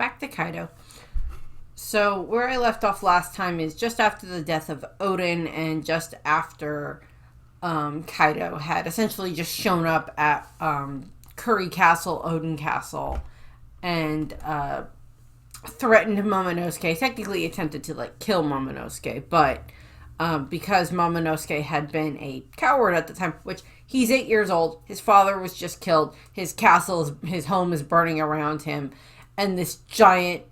back to Kaido. So where I left off last time is just after the death of Odin and just after Kaido had essentially just shown up at Curry Castle, Odin Castle, and threatened Momonosuke. Technically attempted to kill Momonosuke, but because Momonosuke had been a coward at the time, which he's 8 years old, his father was just killed, his castle, his home is burning around him, and this giant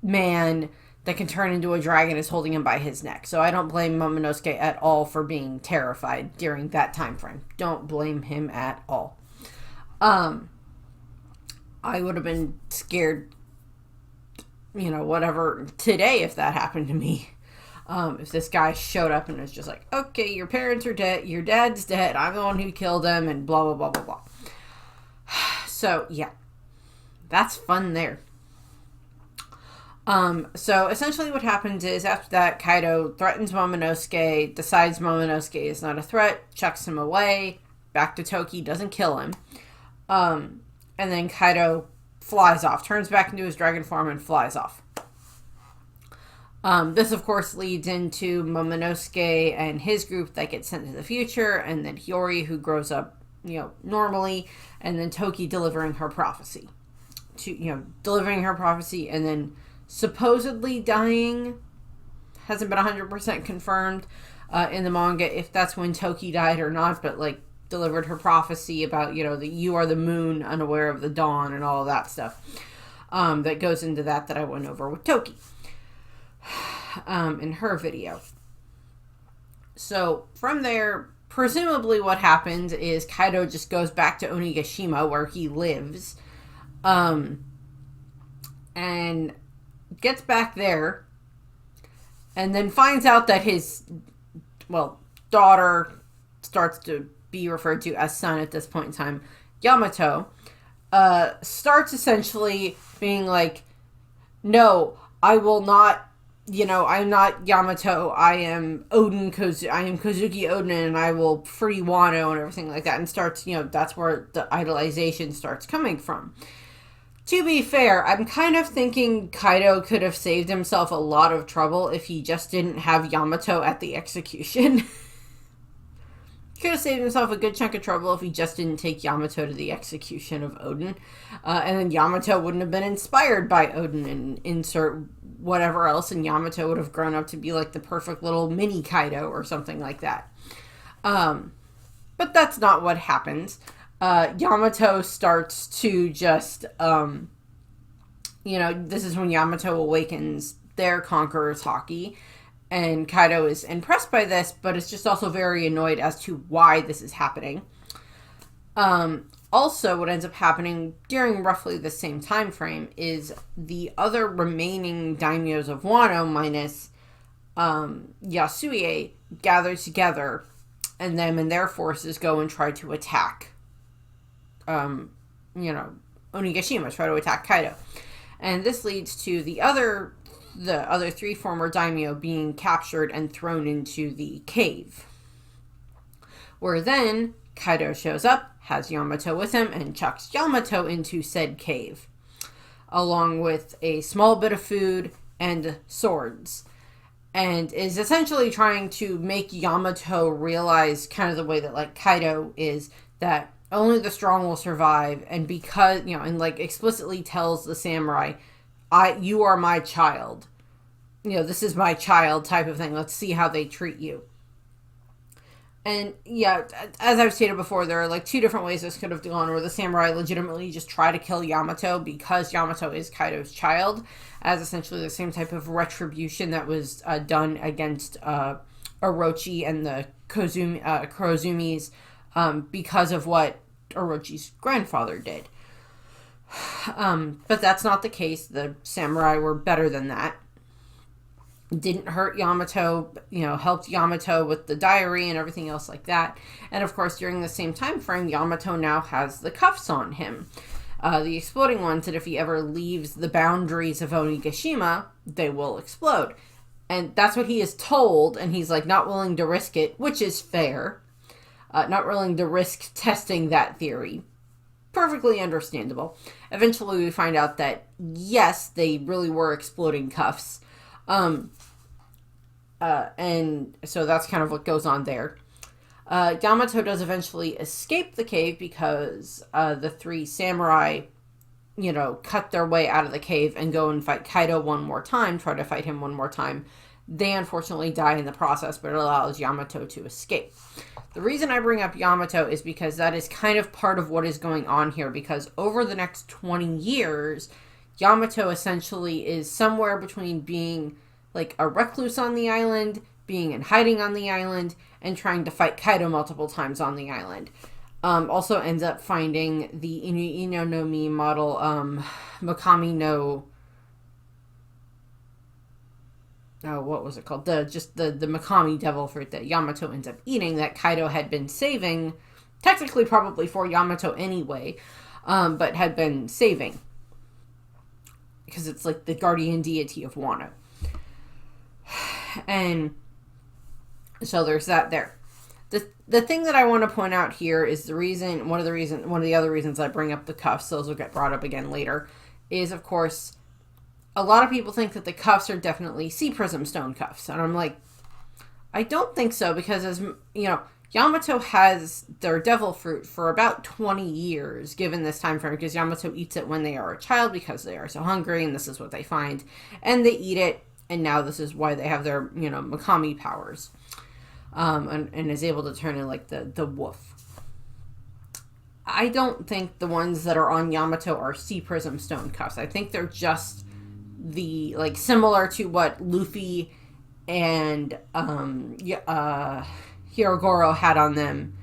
man that can turn into a dragon is holding him by his neck. So I don't blame Momonosuke at all for being terrified during that time frame. Don't blame him at all. I would have been scared, whatever, today if that happened to me. If this guy showed up and was just like, okay, your parents are dead, your dad's dead, I'm the one who killed him, and blah, blah, blah, blah, blah. So, yeah. That's fun there. So essentially what happens is after that, Kaido threatens Momonosuke, decides Momonosuke is not a threat, chucks him away, back to Toki, doesn't kill him. And then Kaido flies off, turns back into his dragon form and flies off. This, of course, leads into Momonosuke and his group that gets sent to the future, and then Hiyori, who grows up, normally, and then Toki delivering her prophecy. Delivering her prophecy and then supposedly dying. Hasn't been 100% confirmed in the manga if that's when Toki died or not, but, delivered her prophecy about, that you are the moon, unaware of the dawn, and all of that stuff. That goes into that I went over with Toki. In her video. So from there, presumably what happens is Kaido just goes back to Onigashima where he lives, and gets back there, and then finds out that his daughter starts to be referred to as son at this point in time, Yamato, starts essentially being like, no, I will not, I'm not Yamato, I am Odin, I am Kozuki Odin, and I will free Wano and everything like that, and starts, that's where the idolization starts coming from. To be fair, I'm kind of thinking Kaido could have saved himself a lot of trouble if he just didn't have Yamato at the execution. He could have saved himself a good chunk of trouble if he just didn't take Yamato to the execution of Odin. And then Yamato wouldn't have been inspired by Odin and insert whatever else, and Yamato would have grown up to be like the perfect little mini Kaido or something like that. But that's not what happens. Yamato starts to just, this is when Yamato awakens their Conqueror's Haki, and Kaido is impressed by this, but is just also very annoyed as to why this is happening. Also, what ends up happening during roughly the same time frame is the other remaining daimyos of Wano, minus Yasue, gather together, and them and their forces go and try to attack Onigashima, try to attack Kaido. And this leads to the other three former daimyo being captured and thrown into the cave. Where then Kaido shows up, has Yamato with him, and chucks Yamato into said cave, along with a small bit of food and swords. And is essentially trying to make Yamato realize, kind of the way that Kaido is, that only the strong will survive, and because, and explicitly tells the samurai, you are my child. This is my child type of thing. Let's see how they treat you. And yeah, as I've stated before, there are two different ways this could have gone, where the samurai legitimately just try to kill Yamato because Yamato is Kaido's child, as essentially the same type of retribution that was done against Orochi and the Kurozumis, because of what Orochi's grandfather did. But that's not the case. The samurai were better than that. Didn't hurt Yamato, helped Yamato with the diary and everything else like that. And of course, during the same time frame, Yamato now has the cuffs on him. The exploding ones that if he ever leaves the boundaries of Onigashima, they will explode. And that's what he is told, and he's not willing to risk it, which is fair. Not willing to risk testing that theory. perfectly understandable. Eventually, we find out that, yes, they really were exploding cuffs. And so that's kind of what goes on there. Yamato does eventually escape the cave because the three samurai, cut their way out of the cave and go and fight Kaido one more time, try to fight him one more time. They unfortunately die in the process, but it allows Yamato to escape. The reason I bring up Yamato is because that is kind of part of what is going on here, because over the next 20 years, Yamato essentially is somewhere between being like a recluse on the island, being in hiding on the island, and trying to fight Kaido multiple times on the island. Also ends up finding the Inu no Mi model Makami no... Oh, what was it called? The Makami devil fruit that Yamato ends up eating that Kaido had been saving, technically probably for Yamato anyway, but had been saving. Because it's like the guardian deity of Wano. And so there's that there. The thing that I want to point out here is one of the other reasons I bring up the cuffs, those will get brought up again later, is of course, a lot of people think that the cuffs are definitely sea prism stone cuffs. And I'm like, I don't think so, because as Yamato has their devil fruit for about 20 years, given this time frame, because Yamato eats it when they are a child because they are so hungry, and this is what they find. And they eat it, and now this is why they have their, Makami powers. And is able to turn in, like, the wolf. I don't think the ones that are on Yamato are sea prism stone cuffs. I think they're just similar to what Luffy and Hirogoro had on them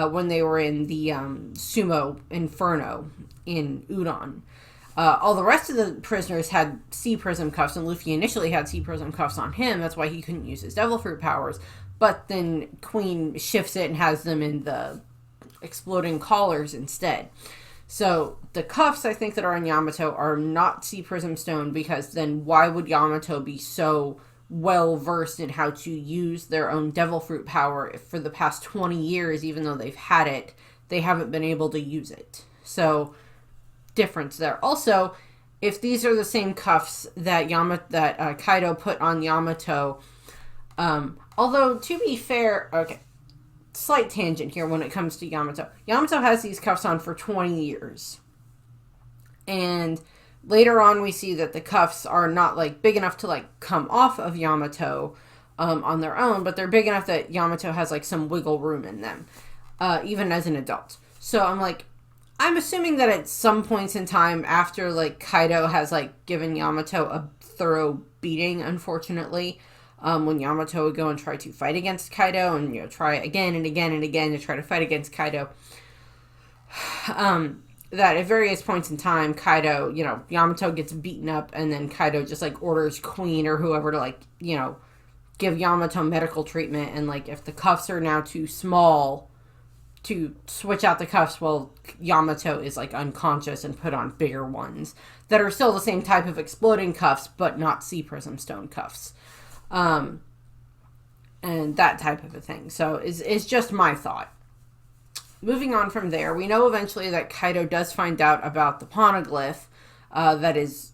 when they were in the Sumo Inferno in Udon. All the rest of the prisoners had sea prism cuffs, and Luffy initially had sea prism cuffs on him. That's why he couldn't use his devil fruit powers. But then Queen shifts it and has them in the exploding collars instead. So the cuffs, I think, that are on Yamato are not sea prism stone, because then why would Yamato be so well versed in how to use their own devil fruit power if for the past 20 years, even though they've had it, they haven't been able to use it? So difference there. Also, if these are the same cuffs that Kaido put on Yamato, although to be fair, okay, slight tangent here when it comes to Yamato. Yamato has these cuffs on for 20 years. And later on we see that the cuffs are not big enough to come off of Yamato on their own, but they're big enough that Yamato has some wiggle room in them, even as an adult. So I'm assuming that at some points in time after Kaido has given Yamato a thorough beating, unfortunately, when Yamato would go and try to fight against Kaido and try again and again and again to try to fight against Kaido, that at various points in time Kaido, Yamato gets beaten up, and then Kaido just orders Queen or whoever to give Yamato medical treatment, and if the cuffs are now too small to switch out the cuffs, well, Yamato is unconscious and put on bigger ones that are still the same type of exploding cuffs, but not sea prism stone cuffs. And that type of a thing. So is just my thought. Moving on from there, we know eventually that Kaido does find out about the poneglyph that is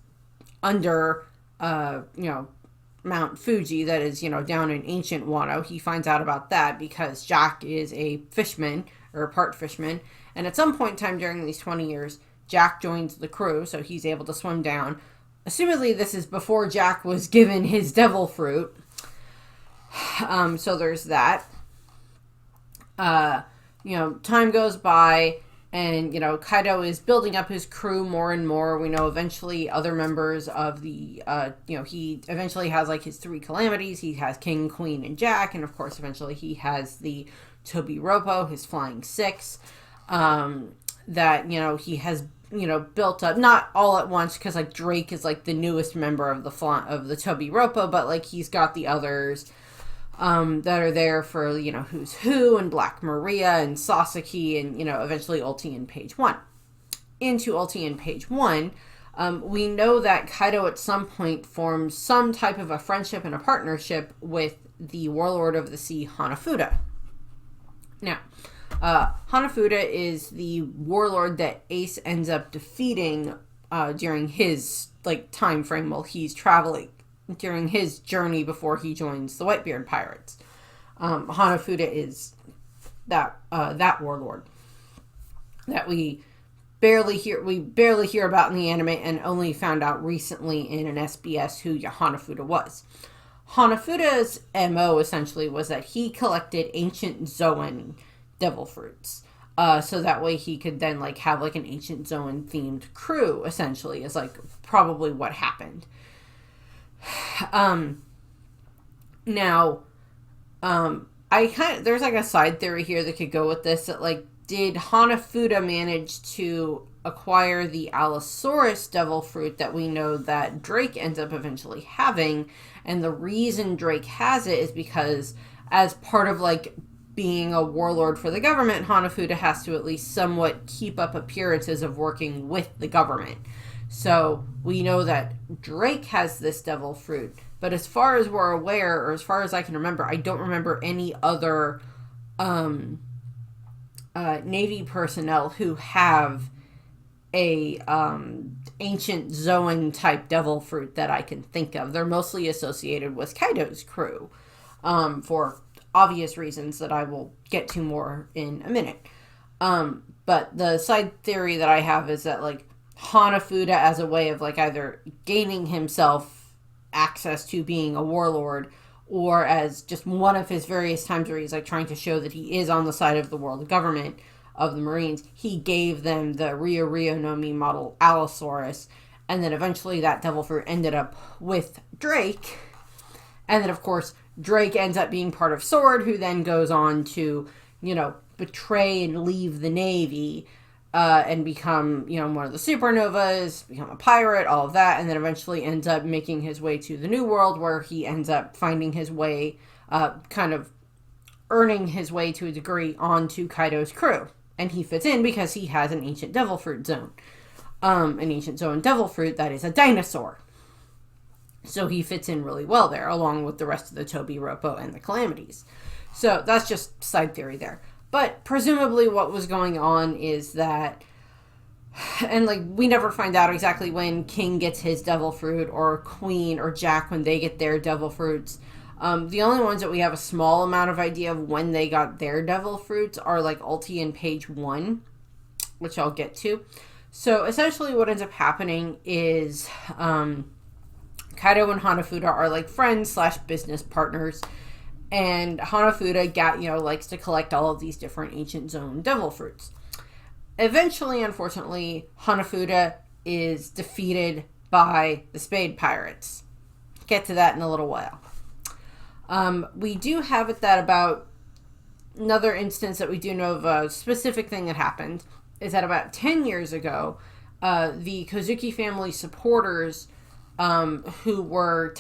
under Mount Fuji, that is down in ancient Wano. He finds out about that because Jack is a fisherman, or a part fisherman, and at some point in time during these 20 years, Jack joins the crew, so he's able to swim down. Assumedly, this is before Jack was given his devil fruit. So there's that. Time goes by, and, Kaido is building up his crew more and more. We know eventually other members of the, he eventually has, his three calamities. He has King, Queen, and Jack, and, of course, eventually he has the Tobi Roppo, his flying six, that, he has built up, not all at once, because Drake is the newest member of the Tobi Roppo, but he's got the others that are there for Who's Who and Black Maria and Sasaki and eventually Ulti and Page 1. Into Ulti and Page 1, we know that Kaido at some point forms some type of a friendship and a partnership with the Warlord of the Sea, Hanafuda. Now, Hanafuda is the warlord that Ace ends up defeating during his time frame while he's traveling during his journey before he joins the Whitebeard pirates. Hanafuda is that warlord that we barely hear about in the anime, and only found out recently in an SBS who Hanafuda was. Hanafuda's MO essentially was that he collected ancient Zoan devil fruits. So that way he could then have an ancient Zoan themed crew, essentially, is probably what happened. Now, there's a side theory here that could go with this, that did Hanafuda manage to acquire the Allosaurus devil fruit that we know that Drake ends up eventually having, and the reason Drake has it is because as part of being a warlord for the government, Hanafuda has to at least somewhat keep up appearances of working with the government. So we know that Drake has this devil fruit, but as far as we're aware, or as far as I can remember, I don't remember any other Navy personnel who have a ancient Zoan type devil fruit that I can think of. They're mostly associated with Kaido's crew, for obvious reasons that I will get to more in a minute. But the side theory that I have is that Hanafuda, as a way of either gaining himself access to being a warlord, or as just one of his various times where he's trying to show that he is on the side of the world government of the Marines, he gave them the Rio no Mi model Allosaurus, and then eventually that devil fruit ended up with Drake, and then of course Drake ends up being part of Sword, who then goes on to betray and leave the Navy, and become one of the supernovas, become a pirate, all of that, and then eventually ends up making his way to the New World, where he ends up finding his way, kind of earning his way to a degree onto Kaido's crew. And he fits in because he has an ancient devil fruit zone. An ancient Zoan devil fruit that is a dinosaur. So he fits in really well there, along with the rest of the Toby, Roppo, and the Calamities. So that's just side theory there. But presumably what was going on is that, and we never find out exactly when King gets his devil fruit, or Queen or Jack when they get their devil fruits. The only ones that we have a small amount of idea of when they got their devil fruits are Ulti and Page 1, which I'll get to. So essentially what ends up happening is Kaido and Hanafuda are friends / business partners, and Hanafuda likes to collect all of these different ancient Zoan devil fruits. Eventually, unfortunately, Hanafuda is defeated by the Spade Pirates. Get to that in a little while. We do have it that about another instance that we do know of a specific thing that happened is that about 10 years ago, the Kozuki family supporters, who were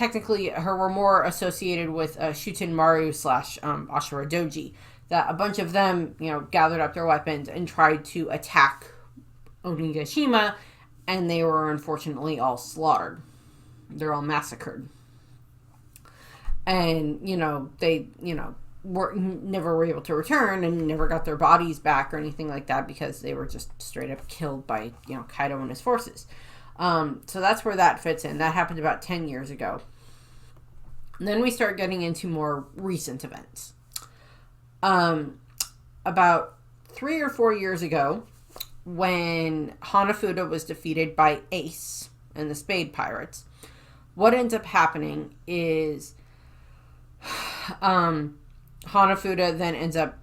more associated with Shuten Maru / Ashura Doji, that a bunch of them, gathered up their weapons and tried to attack Onigashima, and they were unfortunately all slaughtered. They're all massacred. And, they, never were able to return and never got their bodies back or anything like that because they were just straight up killed by, Kaido and his forces. So that's where that fits in. That happened about 10 years ago. And then we start getting into more recent events. About 3 or 4 years ago, when Hanafuda was defeated by Ace and the Spade Pirates, what ends up happening is Hanafuda then ends up...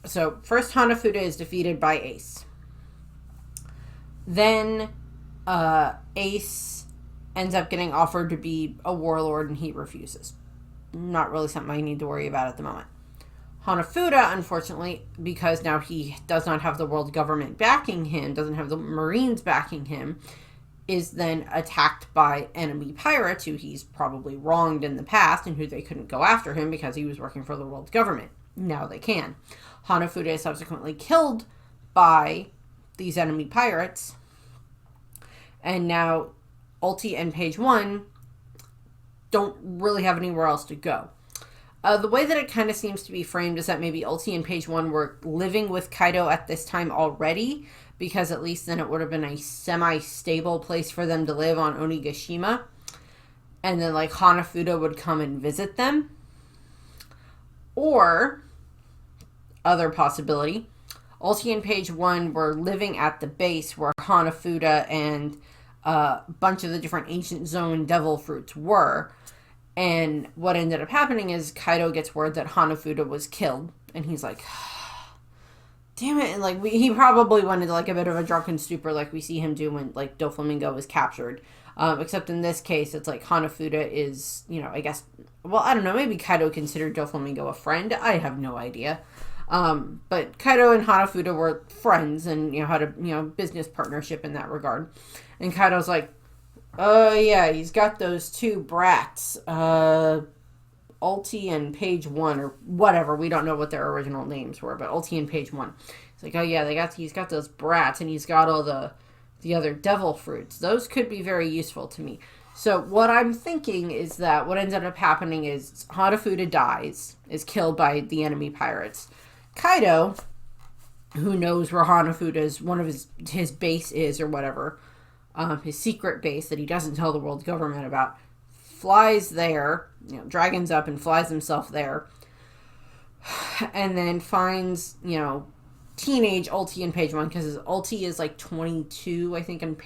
So, first Hanafuda is defeated by Ace. Then Ace ends up getting offered to be a warlord and he refuses. Not really something I need to worry about at the moment. Hanafuda, unfortunately, because now he does not have the world government backing him, doesn't have the Marines backing him, is then attacked by enemy pirates who he's probably wronged in the past and who they couldn't go after him because he was working for the world government. Now they can. Hanafuda is subsequently killed by these enemy pirates, and now Ulti and Page 1 don't really have anywhere else to go. The way that it kind of seems to be framed is that maybe Ulti and Page One were living with Kaido at this time already, because at least then it would have been a semi-stable place for them to live on Onigashima. And then, like, Hanafuda would come and visit them. Or, other possibility, Ulti and Page One were living at the base where Hanafuda and a bunch of the different Ancient Zone Devil Fruits were. And what ended up happening is Kaido gets word that Hanafuda was killed. And he's like, damn it. And, like, he probably went into, like, a bit of a drunken stupor like we see him do when, like, Doflamingo was captured. Except in this case, it's like Hanafuda is, you know, I guess, well, I don't know, maybe Kaido considered Doflamingo a friend. I have no idea. But Kaido and Hanafuda were friends and, you know, had a, you know, business partnership in that regard. And Kaido's like, oh, yeah, he's got those two brats, Ulti and Page One, or whatever. We don't know what their original names were, but Ulti and Page One. It's like, oh, yeah, he's got those brats, and he's got all the other devil fruits. Those could be very useful to me. So what I'm thinking is that what ends up happening is Hanafuda dies, is killed by the enemy pirates. Kaido, who knows where Hanafuda's, one of his base is or whatever, his secret base that he doesn't tell the world government about, flies there, you know, dragons up and flies himself there, and then finds, you know, teenage Ulti and Page One, because his Ulti is like 22, I think, and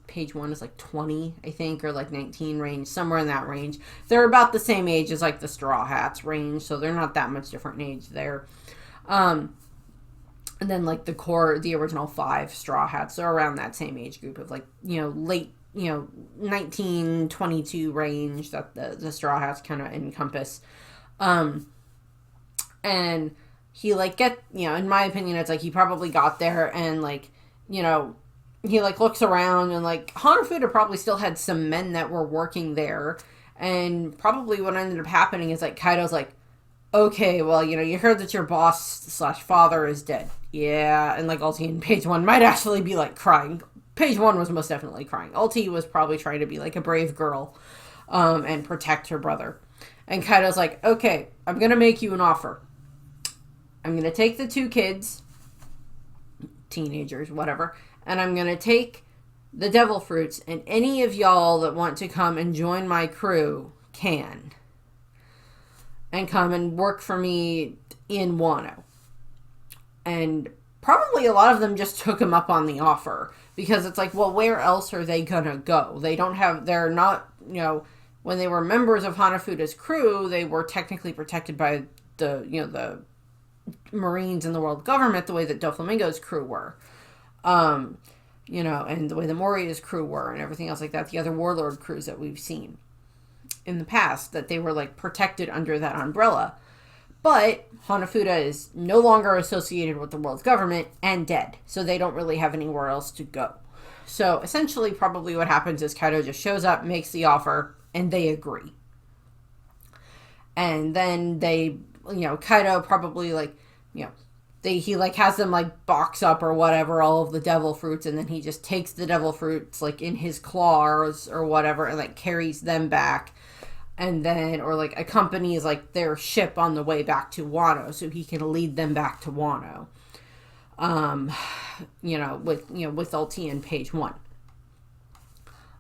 Page One is like 20, I think, or like 19 range, somewhere in that range. They're about the same age as like the Straw Hats range, so they're not that much different in age there. And then like the original 5 Straw Hats are around that same age group of like, you know, late, you know, 19, 22 range that the Straw Hats kind of encompass. And he, like, you know, in my opinion, it's like he probably got there and, like, you know, he, like, looks around and, like, Hanafuda probably still had some men that were working there. And probably what ended up happening is, like, Kaido's like, okay, well, you know, you heard that your boss/father is dead. Yeah, and, like, Ulti and Page One might actually be, like, crying. Page One was most definitely crying. Ulti was probably trying to be, like, a brave girl and protect her brother. And Kaido's like, okay, I'm going to make you an offer. I'm going to take the 2 kids, teenagers, whatever, and I'm going to take the devil fruits, and any of y'all that want to come and join my crew can. And come and work for me in Wano. And probably a lot of them just took him up on the offer. Because it's like, well, where else are they going to go? They're not, you know, when they were members of Hanafuda's crew, they were technically protected by the, you know, the Marines and the world government the way that Doflamingo's crew were. You know, and the way the Moria's crew were and everything else like that. The other warlord crews that we've seen in the past, that they were, like, protected under that umbrella. But Hanafuda is no longer associated with the world government and dead. So they don't really have anywhere else to go. So essentially probably what happens is Kaido just shows up, makes the offer, and they agree. And then they, you know, Kaido probably, like, you know, he, like, has them, like, box up or whatever all of the devil fruits, and then he just takes the devil fruits, like, in his claws or whatever, and, like, carries them back, and then, or, like, accompanies, like, their ship on the way back to Wano, so he can lead them back to Wano, you know, with Ulti and Page One.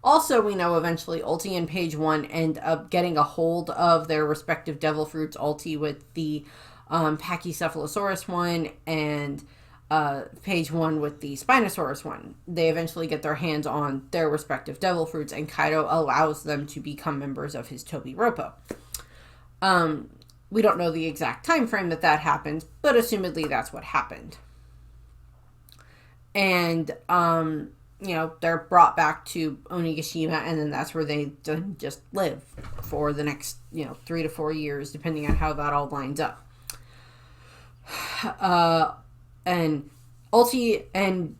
Also, we know eventually Ulti and Page One end up getting a hold of their respective devil fruits, Ulti with the Pachycephalosaurus one, and Page One with the Spinosaurus one. They eventually get their hands on their respective devil fruits, and Kaido allows them to become members of his Tobi Roppo. We don't know the exact time frame that happened, but assumedly that's what happened. And, you know, they're brought back to Onigashima, and then that's where they just live for the next, you know, 3 to 4 years, depending on how that all lines up. And Ulti and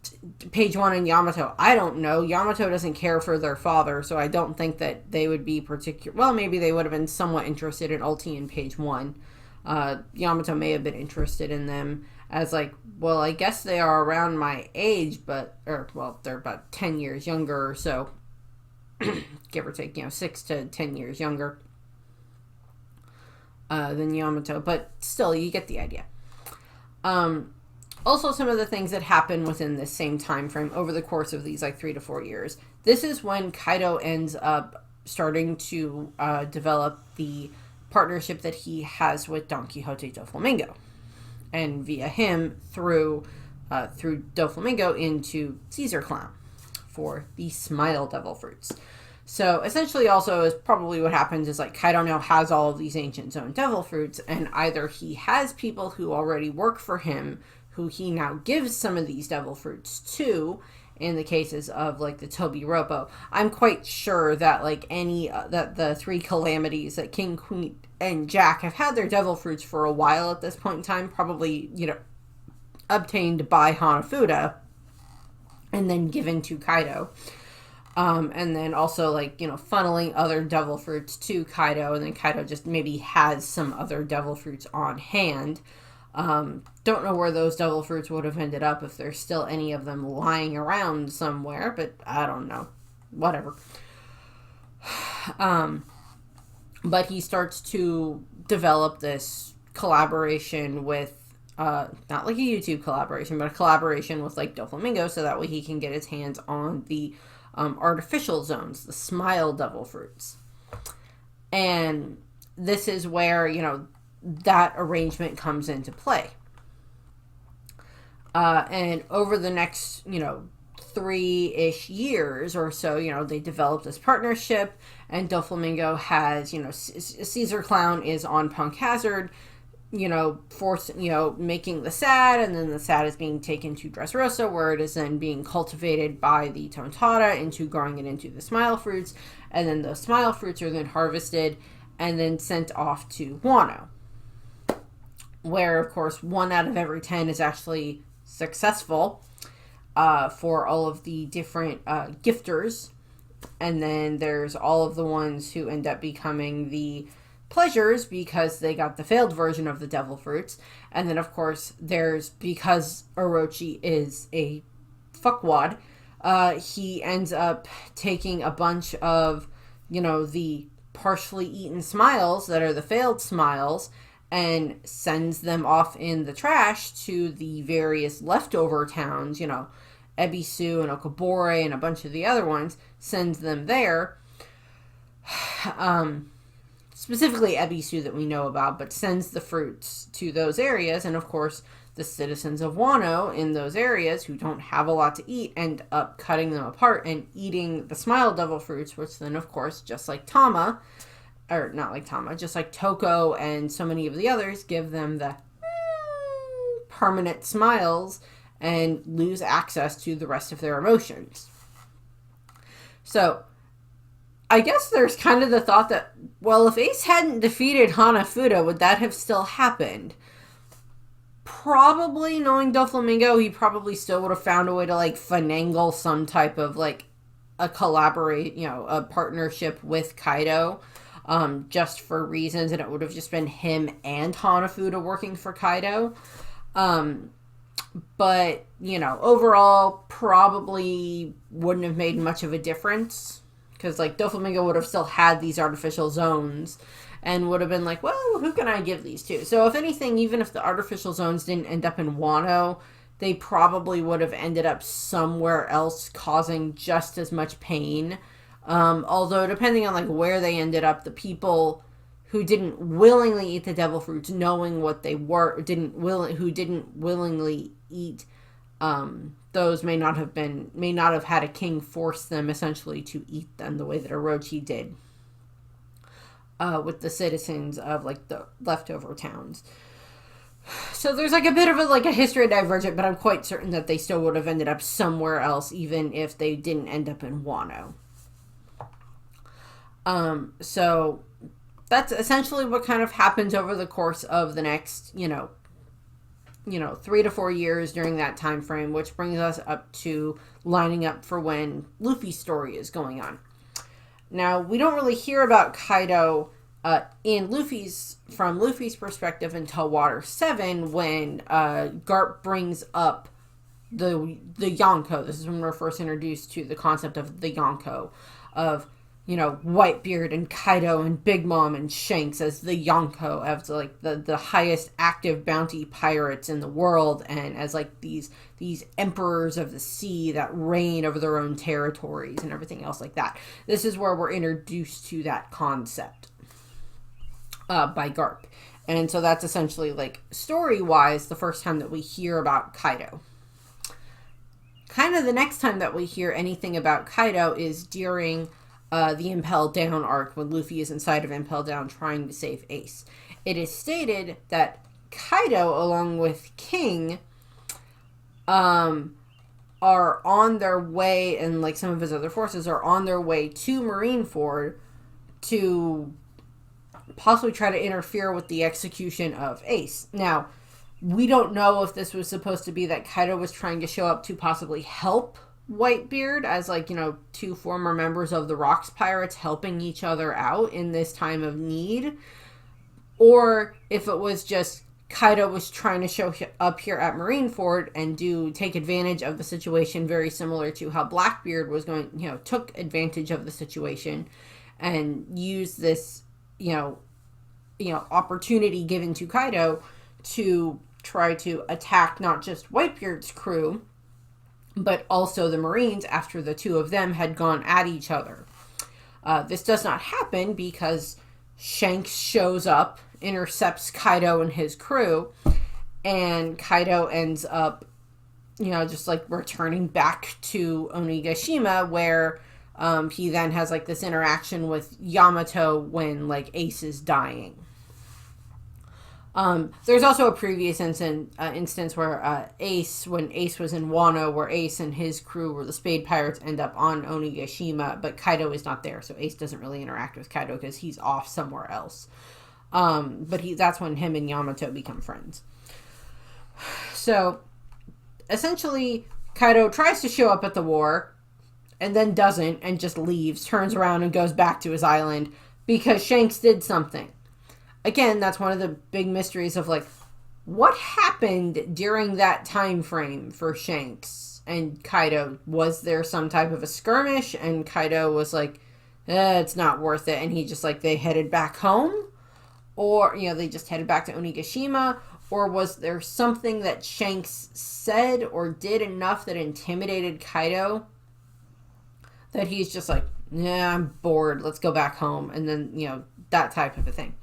Page One and Yamato, I don't know. Yamato doesn't care for their father, so I don't think that they would be well, maybe they would have been somewhat interested in Ulti and Page One. Yamato may have been interested in them as, like, well, I guess they are around my age, they're about 10 years younger or so. Give or take, you know, 6 to 10 years younger. than Yamato, but still, you get the idea. Also, some of the things that happen within this same time frame over the course of these 3 to 4 years. This is when Kaido ends up starting to develop the partnership that he has with Don Quixote Doflamingo, and via him through Doflamingo into Caesar Clown for the Smile Devil Fruits. So essentially, also is probably what happens is Kaido now has all of these ancient zone devil fruits, and either he has people who already work for him who he now gives some of these devil fruits to. In the cases of the Toby Ropo, I'm quite sure that that the 3 calamities, that King, Queen, and Jack have had their devil fruits for a while at this point in time, probably obtained by Hanafuda and then given to Kaido. And then also funneling other devil fruits to Kaido, and then Kaido just maybe has some other devil fruits on hand. Don't know where those devil fruits would have ended up if there's still any of them lying around somewhere, but I don't know. Whatever. But he starts to develop this collaboration with, not like a YouTube collaboration, but a collaboration with Doflamingo, so that way he can get his hands on the artificial zones, the Smile Devil Fruits. And this is where, that arrangement comes into play. And over the next, 3-ish years or so, they develop this partnership, and Doflamingo has, Caesar Clown is on Punk Hazard, making the sad, and then the sad is being taken to Dressrosa, where it is then being cultivated by the Tontara into growing it into the Smile Fruits, and then the Smile Fruits are then harvested and then sent off to Wano, where, of course, 1 out of every 10 is actually successful for all of the different gifters. And then there's all of the ones who end up becoming the pleasures because they got the failed version of the devil fruits. And then, of course, because Orochi is a fuckwad, he ends up taking a bunch of, the partially eaten smiles that are the failed smiles, and sends them off in the trash to the various leftover towns, Ebisu and Okobore and a bunch of the other ones, sends them there. Specifically Ebisu that we know about, but sends the fruits to those areas. And of course, the citizens of Wano in those areas who don't have a lot to eat end up cutting them apart and eating the Smile Devil Fruits, which then, of course, just like Tama, or not like Tama, just like Toko and so many of the others, give them the permanent smiles and lose access to the rest of their emotions. So, I guess there's kind of the thought that, well, if Ace hadn't defeated Hanafuda, would that have still happened? Probably, knowing Doflamingo, he probably still would have found a way to, finagle some type of, a partnership with Kaido. Just for reasons, and it would have just been him and Hanafuda working for Kaido. But, overall, probably wouldn't have made much of a difference, because, Doflamingo would have still had these artificial zones, and would have been well, who can I give these to? So, if anything, even if the artificial zones didn't end up in Wano, they probably would have ended up somewhere else, causing just as much pain. Although, depending on where they ended up, the people who didn't willingly eat the devil fruits, knowing what they were, who didn't willingly eat those, may not have had a king force them essentially to eat them the way that Orochi did with the citizens of the leftover towns. So there's a bit of a history divergent, but I'm quite certain that they still would have ended up somewhere else, even if they didn't end up in Wano. So that's essentially what kind of happens over the course of the next, 3 to 4 years during that time frame, which brings us up to lining up for when Luffy's story is going on. Now, we don't really hear about Kaido from Luffy's perspective until Water 7, when Garp brings up the Yonko. This is when we're first introduced to the concept of the Yonko, of Whitebeard and Kaido and Big Mom and Shanks as the Yonko, as like the highest active bounty pirates in the world, and as like these emperors of the sea that reign over their own territories and everything else like that. This is where we're introduced to that concept by Garp. And so that's essentially, like, story-wise, the first time that we hear about Kaido. Kind of the next time that we hear anything about Kaido is during the Impel Down arc, when Luffy is inside of Impel Down trying to save Ace. It is stated that Kaido, along with King, are on their way, and like some of his other forces are on their way to Marineford to possibly try to interfere with the execution of Ace. Now, we don't know if this was supposed to be that Kaido was trying to show up to possibly help Whitebeard as, like, two former members of the Rocks Pirates helping each other out in this time of need, or if it was just Kaido was trying to show up here at Marineford and take advantage of the situation, very similar to how Blackbeard was took advantage of the situation and used this opportunity given to Kaido to try to attack not just Whitebeard's crew, but also the Marines after the two of them had gone at each other. This does not happen because Shanks shows up, intercepts Kaido and his crew, and Kaido ends up, just like returning back to Onigashima, where he then has like this interaction with Yamato when like Ace is dying. There's also a previous instance where when Ace was in Wano, where Ace and his crew were the Spade Pirates end up on Onigashima, but Kaido is not there, so Ace doesn't really interact with Kaido because he's off somewhere else. But that's when him and Yamato become friends. So, essentially, Kaido tries to show up at the war, and then doesn't, and just leaves, turns around and goes back to his island because Shanks did something. Again, that's one of the big mysteries of, like, what happened during that time frame for Shanks and Kaido? Was there some type of a skirmish, and Kaido was like, it's not worth it, and he just, like, they headed back home? Or, they just headed back to Onigashima? Or was there something that Shanks said or did enough that intimidated Kaido that he's just like, yeah, I'm bored, let's go back home, and then, that type of a thing.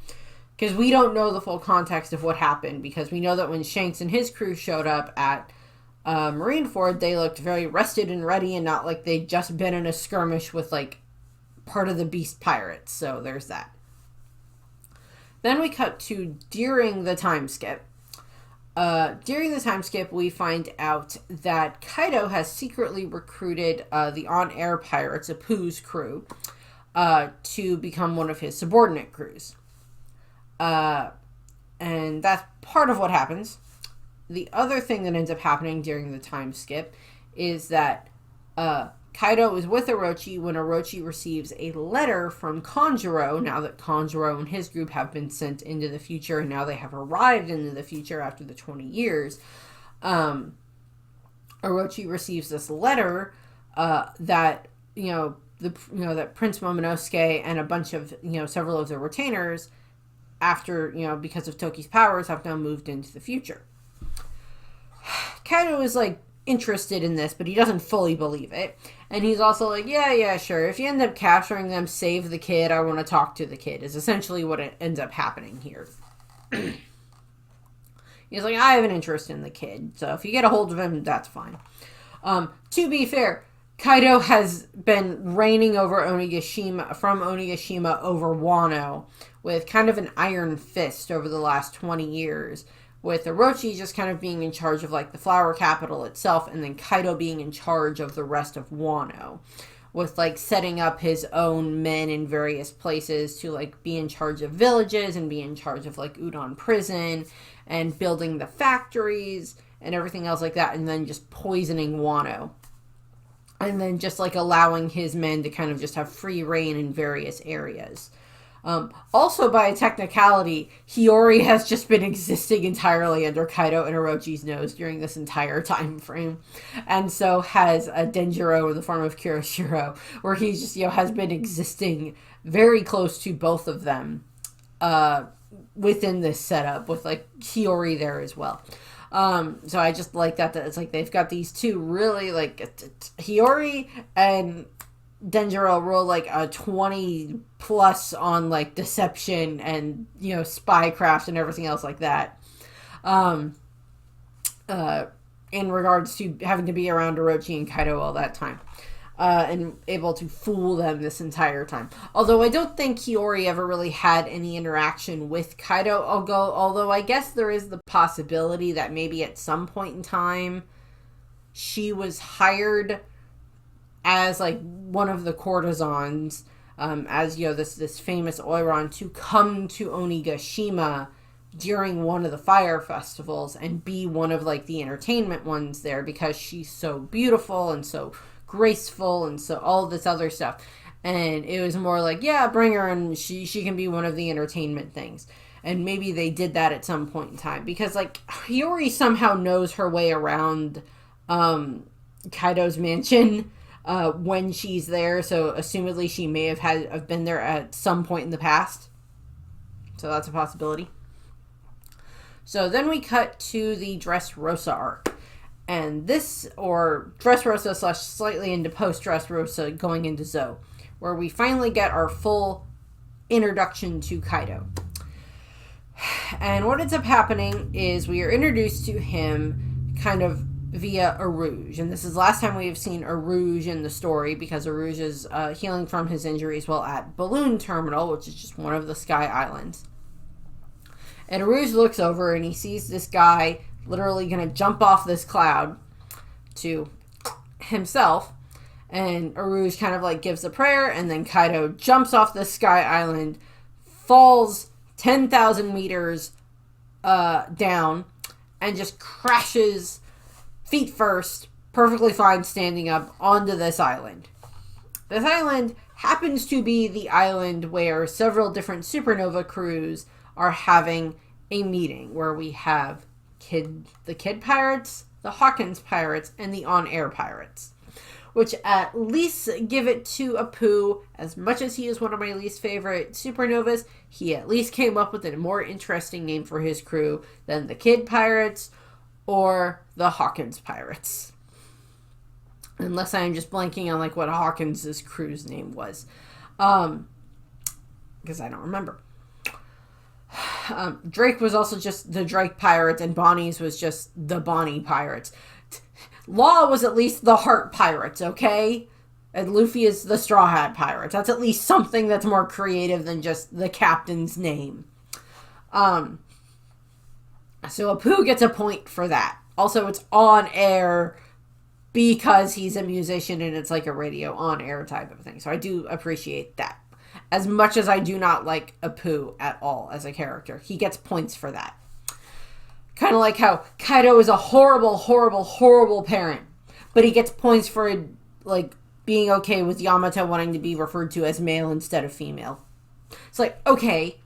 Because we don't know the full context of what happened, because we know that when Shanks and his crew showed up at Marineford, they looked very rested and ready, and not like they'd just been in a skirmish with, like, part of the Beast Pirates, so there's that. Then we cut to during the time skip. During the time skip, we find out that Kaido has secretly recruited the on-air pirates, Apu's crew, to become one of his subordinate crews. And that's part of what happens. The other thing that ends up happening during the time skip is that Kaido is with Orochi when Orochi receives a letter from Kanjuro, now that Kanjuro and his group have been sent into the future, and now they have arrived into the future after the 20 years. Orochi receives this letter that, that Prince Momonosuke and a bunch of, several of the retainers, after, because of Toki's powers, have now moved into the future. Kaido is, like, interested in this, but he doesn't fully believe it. And he's also like, yeah, sure. If you end up capturing them, save the kid. I want to talk to the kid, is essentially what it ends up happening here. He's like, I have an interest in the kid, so if you get a hold of him, that's fine. To be fair, Kaido has been reigning over from Onigashima over Wano with kind of an iron fist over the last 20 years, with Orochi just kind of being in charge of, like, the flower capital itself, and then Kaido being in charge of the rest of Wano, with, like, setting up his own men in various places to, like, be in charge of villages and be in charge of, like, Udon Prison and building the factories and everything else like that, and then just poisoning Wano. And then just, like, allowing his men to kind of just have free reign in various areas. Also, by a technicality, Hiyori has just been existing entirely under Kaido and Orochi's nose during this entire time frame. And so has a Denjiro in the form of Kuroshiro, where he just, has been existing very close to both of them within this setup, with, like, Hiyori there as well. So I just like that it's like they've got these two really, like, Hiyori and Denjiro roll like a 20 plus on, like, deception and, spycraft and everything else like that. In regards to having to be around Orochi and Kaido all that time. And able to fool them this entire time. Although I don't think Hiyori ever really had any interaction with Kaido, although I guess there is the possibility that maybe at some point in time she was hired as, like, one of the courtesans, as, this famous Oiron, to come to Onigashima during one of the fire festivals and be one of, like, the entertainment ones there, because she's so beautiful and so graceful and so all this other stuff. And it was more like, yeah, bring her and she can be one of the entertainment things. And maybe they did that at some point in time, because, like, Hiyori somehow knows her way around Kaido's mansion when she's there, so assumedly she may have been there at some point in the past. So that's a possibility. So then we cut to the Dressrosa arc. And this, or Dressrosa / slightly into post-Dressrosa going into Zou, where we finally get our full introduction to Kaido. And what ends up happening is we are introduced to him kind of via Arouge. And this is the last time we have seen Arouge in the story, because Arouge is healing from his injuries while at Balloon Terminal, which is just one of the Sky Islands. And Arouge looks over and he sees this guy literally going to jump off this cloud to himself. And Arouge kind of, like, gives a prayer, and then Kaido jumps off this Sky Island, falls 10,000 meters down, and just crashes feet first, perfectly fine standing up, onto this island. This island happens to be the island where several different supernova crews are having a meeting, where we have the Kid Pirates, the Hawkins Pirates, and the On-Air Pirates, which at least give it to Apu. As much as he is one of my least favorite supernovas, he at least came up with a more interesting name for his crew than the Kid Pirates or the Hawkins Pirates. Unless I am just blanking on, like, what Hawkins' crew's name was. Because I don't remember. Drake was also just the Drake Pirates, and Bonnie's was just the Bonnie Pirates. Law was at least the Heart Pirates, okay? And Luffy is the Straw Hat Pirates. That's at least something that's more creative than just the captain's name. So Apu gets a point for that. Also, it's on air because he's a musician and it's like a radio on air type of thing. So I do appreciate that. As much as I do not like Apu at all as a character, he gets points for that. Kind of like how Kaido is a horrible, horrible, horrible parent, but he gets points for, like, being okay with Yamato wanting to be referred to as male instead of female. It's like, okay,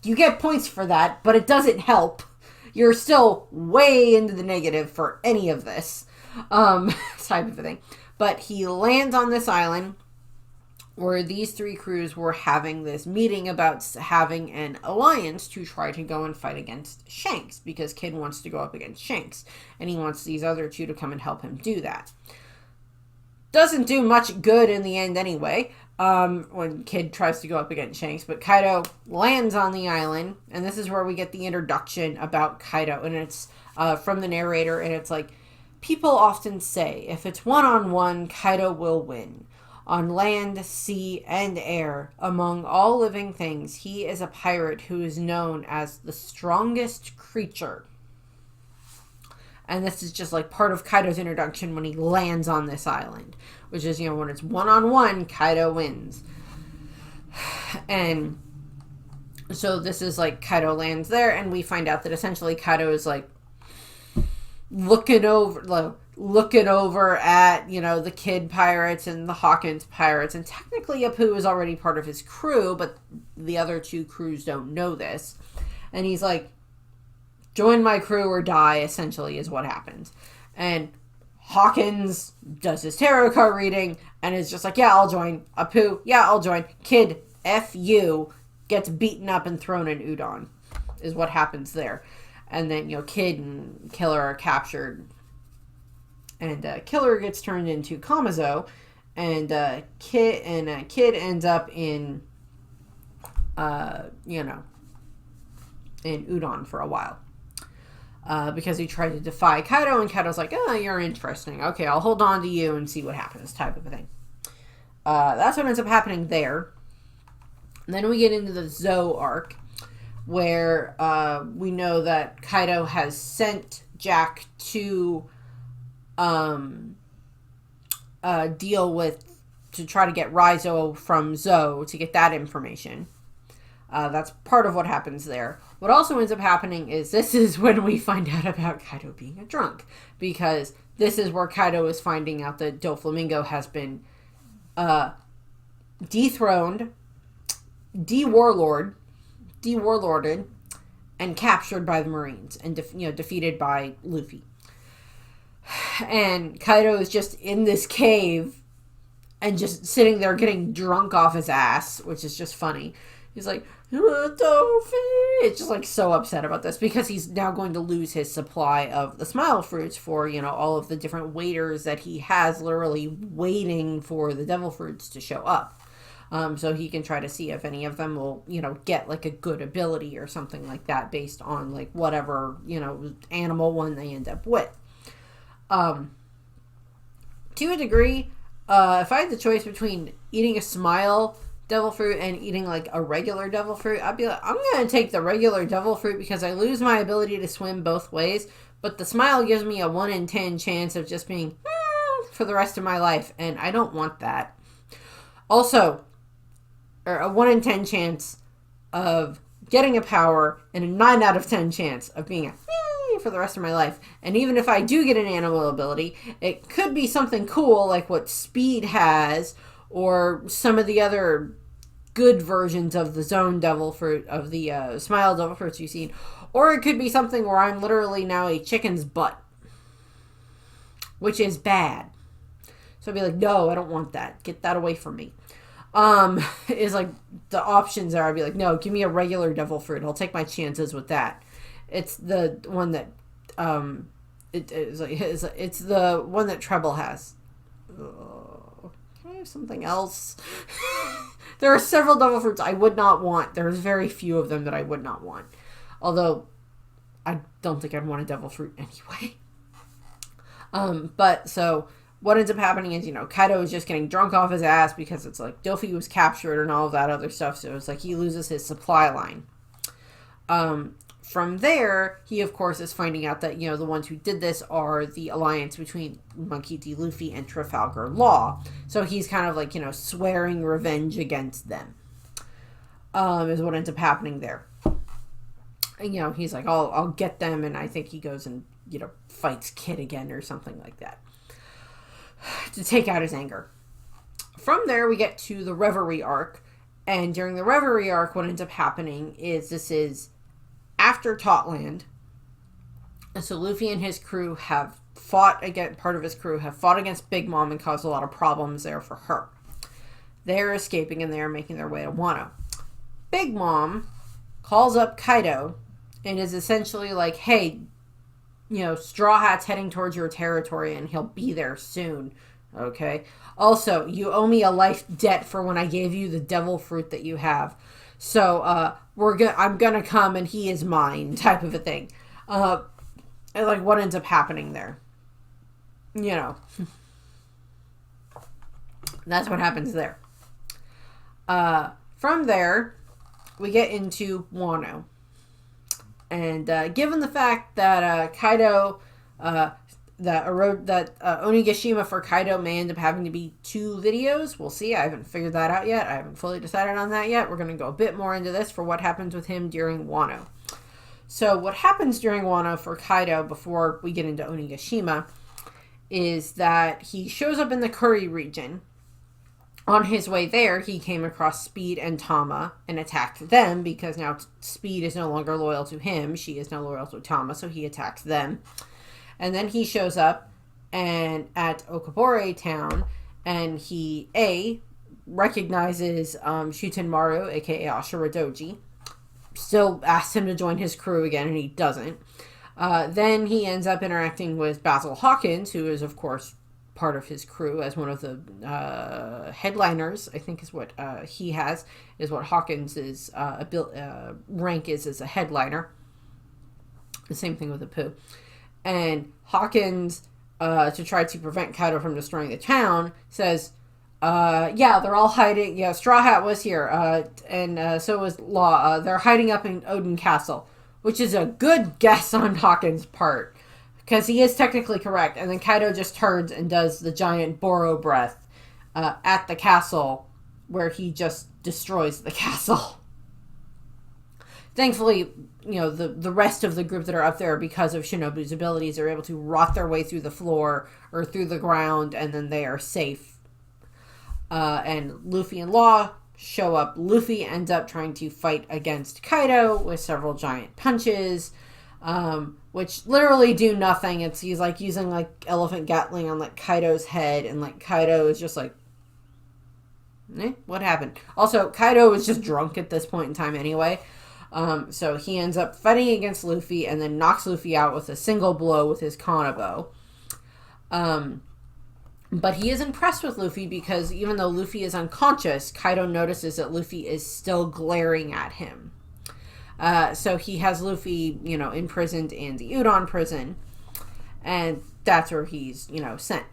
you get points for that, but it doesn't help. You're still way into the negative for any of this type of a thing. But he lands on this island where these three crews were having this meeting about having an alliance to try to go and fight against Shanks, because Kid wants to go up against Shanks, and he wants these other two to come and help him do that. Doesn't do much good in the end anyway, when Kid tries to go up against Shanks, but Kaido lands on the island, and this is where we get the introduction about Kaido, and it's from the narrator, and it's like, people often say, if it's one-on-one, Kaido will win. On land, sea, and air, among all living things, he is a pirate who is known as the strongest creature. And this is just like part of Kaido's introduction when he lands on this island, which is, when it's one-on-one, Kaido wins. And so this is like Kaido lands there, and we find out that essentially Kaido is like looking over, like, looking over at, the Kid pirates and the Hawkins pirates. And technically Apu is already part of his crew, but the other two crews don't know this. And he's like, join my crew or die, essentially, is what happens. And Hawkins does his tarot card reading and is just like, yeah, I'll join. Apu, yeah, I'll join. Kid, F you, gets beaten up and thrown in udon, is what happens there. And then, Kid and Killer are captured. And Killer gets turned into Kamazo. And Kid ends up in, in udon for a while. Because he tried to defy Kaido, and Kaido's like, oh, you're interesting. Okay, I'll hold on to you and see what happens, type of a thing. That's what ends up happening there. And then we get into the Zou arc, where we know that Kaido has sent Jack to to try to get Raizo from Zou to get that information. That's part of what happens there. What also ends up happening is this is when we find out about Kaido being a drunk. Because this is where Kaido is finding out that Doflamingo has been dethroned, de-warlorded, and captured by the Marines. And defeated by Luffy. And Kaido is just in this cave and just sitting there getting drunk off his ass, which is just funny. He's like, Dofi! It's just like so upset about this because he's now going to lose his supply of the smile fruits for, all of the different waiters that he has literally waiting for the devil fruits to show up. So he can try to see if any of them will, get like a good ability or something like that based on like whatever, animal one they end up with. To a degree, if I had the choice between eating a smile devil fruit and eating like a regular devil fruit, I'd be like, I'm going to take the regular devil fruit because I lose my ability to swim both ways, but the smile gives me a 1 in 10 chance of just being for the rest of my life, and I don't want that. Also, or a 1 in 10 chance of getting a power and a 9 out of 10 chance of being a for the rest of my life. And even if I do get an animal ability, it could be something cool like what Speed has, or some of the other good versions of the Zone Devil Fruit, of the Smile Devil Fruits you've seen. Or it could be something where I'm literally now a chicken's butt, which is bad. So I'd be like, no, I don't want that. Get that away from me. Is like the options are, I'd be like, no, give me a regular devil fruit. I'll take my chances with that. It's the one that it's the one that Treble has. Can I have something else? There are several devil fruits I would not want. There's very few of them that I would not want. Although I don't think I'd want a devil fruit anyway. But so what ends up happening is, Kaido is just getting drunk off his ass because it's like Dofi was captured and all of that other stuff. So it's like he loses his supply line. From there, he, of course, is finding out that, the ones who did this are the alliance between Monkey D. Luffy and Trafalgar Law. So he's kind of like, swearing revenge against them, is what ends up happening there. And, he's like, I'll get them. And I think he goes and, fights Kid again or something like that to take out his anger. From there, we get to the Reverie arc. And during the Reverie arc, what ends up happening is this is after Totland. And so Luffy and his crew have fought against, part of his crew have fought against Big Mom and caused a lot of problems there for her. They're escaping and they're making their way to Wano. Big Mom calls up Kaido and is essentially like, hey, Straw Hat's heading towards your territory and he'll be there soon. Okay. Also, you owe me a life debt for when I gave you the devil fruit that you have. So, I'm gonna come and he is mine, type of a thing. And like what ends up happening there. That's what happens there. From there, we get into Wano. And given the fact that Kaido, that Onigashima for Kaido may end up having to be 2 videos, we'll see. I haven't figured that out yet. I haven't fully decided on that yet. We're going to go a bit more into this for what happens with him during Wano. So what happens during Wano for Kaido before we get into Onigashima is that he shows up in the Curry region. On his way there, he came across Speed and Tama and attacked them because now Speed is no longer loyal to him. She is now loyal to Tama, so he attacks them. And then he shows up and at Okabore town, and he recognizes Shutenmaru, aka Ashura Doji. Still asks him to join his crew again, and he doesn't. Then he ends up interacting with Basil Hawkins, who is, of course, part of his crew as one of the headliners, I think is what he has, is what Hawkins' rank is as a headliner. The same thing with Apu. And Hawkins, to try to prevent Kaido from destroying the town, says, yeah, they're all hiding. Yeah, Straw Hat was here, and so was Law. They're hiding up in Odin Castle, which is a good guess on Hawkins' part, because he is technically correct. And then Kaido just turns and does the giant Boro breath at the castle, where he just destroys the castle. Thankfully, the rest of the group that are up there, because of Shinobu's abilities, are able to rot their way through the floor or through the ground, and then they are safe. And Luffy and Law show up. Luffy ends up trying to fight against Kaido with several giant punches, which literally do nothing. He's like using like elephant gatling on like Kaido's head, and like Kaido is just like, what happened? Also, Kaido is just drunk at this point in time anyway. So he ends up fighting against Luffy and then knocks Luffy out with a single blow with his Kanabo. But he is impressed with Luffy because even though Luffy is unconscious, Kaido notices that Luffy is still glaring at him. So he has Luffy, imprisoned in the Udon prison, and that's where he's, sent.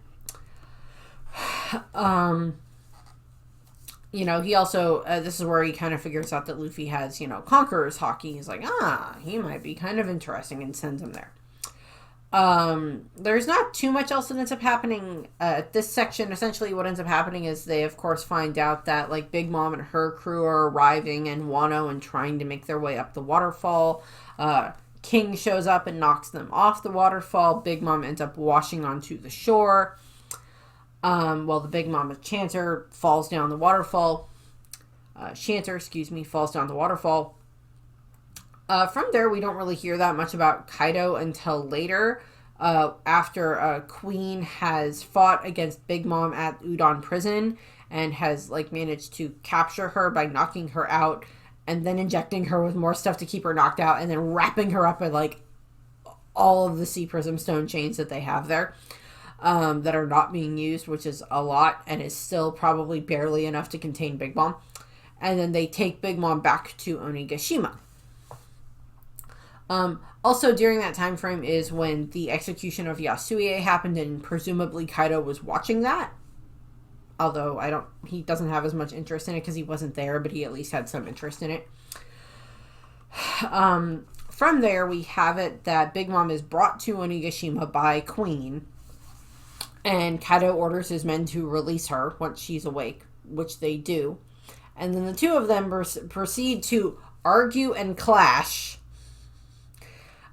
He also, this is where he kind of figures out that Luffy has, Conqueror's Haki. He's like, he might be kind of interesting, and sends him there. There's not too much else that ends up happening at this section. Essentially what ends up happening is they of course find out that like Big Mom and her crew are arriving in Wano and trying to make their way up the waterfall. King shows up and knocks them off the waterfall. Big Mom ends up washing onto the shore. While the Big Mom of Chanter falls down the waterfall. Falls down the waterfall. From there, we don't really hear that much about Kaido until later, after Queen has fought against Big Mom at Udon Prison and has managed to capture her by knocking her out and then injecting her with more stuff to keep her knocked out and then wrapping her up in all of the Sea Prism Stone chains that they have there, that are not being used, which is a lot and is still probably barely enough to contain Big Mom. And then they take Big Mom back to Onigashima. Also during that time frame is when the execution of Yasue happened, and presumably Kaido was watching that. Although he doesn't have as much interest in it because he wasn't there, but he at least had some interest in it. From there, we have it that Big Mom is brought to Onigashima by Queen, and Kaido orders his men to release her once she's awake, which they do. And then the two of them proceed to argue and clash,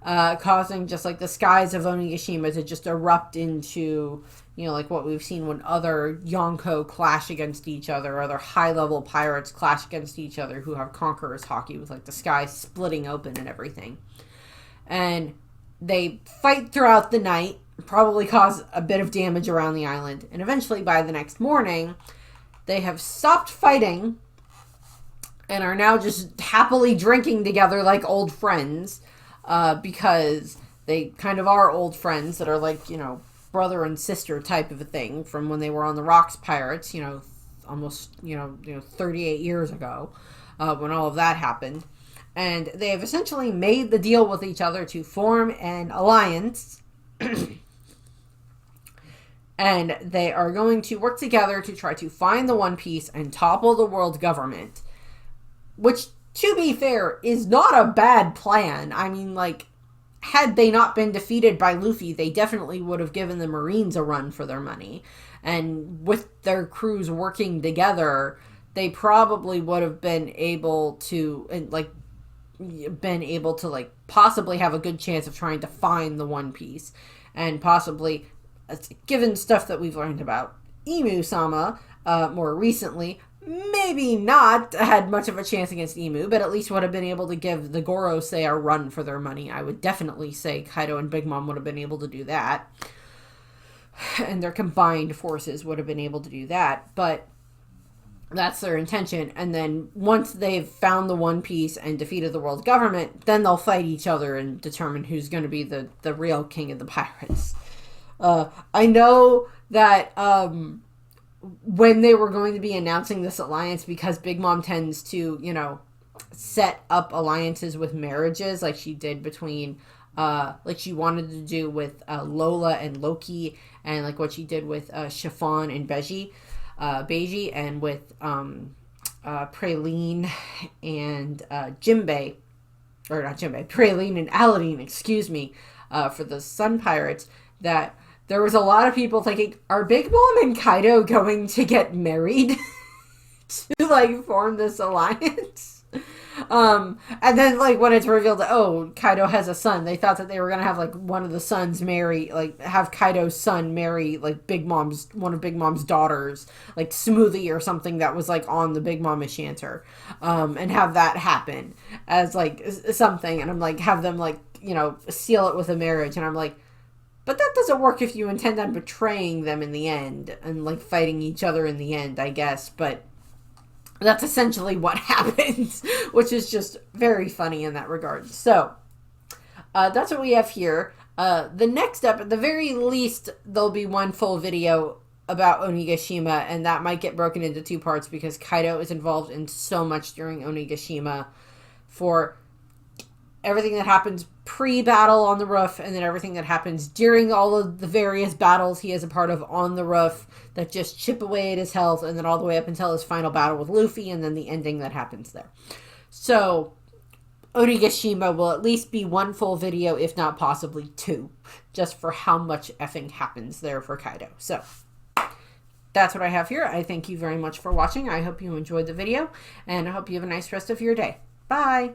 causing just the skies of Onigashima to just erupt into, what we've seen when other Yonko clash against each other, other high-level pirates clash against each other who have Conqueror's Haki with the sky splitting open and everything. And they fight throughout the night, probably cause a bit of damage around the island, and eventually by the next morning, they have stopped fighting and are now just happily drinking together like old friends. Because they kind of are old friends that are brother and sister type of a thing from when they were on the Rocks Pirates, almost, 38 years ago, when all of that happened. And they have essentially made the deal with each other to form an alliance. And they are going to work together to try to find the One Piece and topple the world government. Which, to be fair, is not a bad plan. I mean, had they not been defeated by Luffy, they definitely would have given the Marines a run for their money. And with their crews working together, they probably would have been able to, possibly have a good chance of trying to find the One Piece. And possibly given stuff that we've learned about Imu-sama more recently, maybe not had much of a chance against Imu, but at least would have been able to give the Gorosei a run for their money. I would definitely say Kaido and Big Mom would have been able to do that. And their combined forces would have been able to do that. But that's their intention. And then once they've found the One Piece and defeated the world government, then they'll fight each other and determine who's going to be the real king of the pirates. I know that when they were going to be announcing this alliance, because Big Mom tends to, you know, set up alliances with marriages like she did between, like she wanted to do with Lola and Loki, and like what she did with Chiffon and Beiji, and with Praline and Jinbei, or not Jinbei, Praline and Aladdin, excuse me, for the Sun Pirates, that there was a lot of people thinking, are Big Mom and Kaido going to get married to, like, form this alliance? And then, like, when it's revealed that, oh, Kaido has a son, they thought that they were going to have, like, one of the sons marry, like, have Kaido's son marry, like, one of Big Mom's daughters, like, Smoothie or something that was, like, on the Big Mom Enchanter, and have that happen as, like, something, and I'm like, have them, like, you know, seal it with a marriage, and I'm like, but that doesn't work if you intend on betraying them in the end and, like, fighting each other in the end, I guess. But that's essentially what happens, which is just very funny in that regard. So, that's what we have here. The next step, at the very least, there'll be one full video about Onigashima, and that might get broken into two parts because Kaido is involved in so much during Onigashima, for everything that happens pre-battle on the roof, and then everything that happens during all of the various battles he is a part of on the roof that just chip away at his health, and then all the way up until his final battle with Luffy, and then the ending that happens there. So, Onigashima will at least be one full video, if not possibly two, just for how much effing happens there for Kaido. So, that's what I have here. I thank you very much for watching. I hope you enjoyed the video, and I hope you have a nice rest of your day. Bye!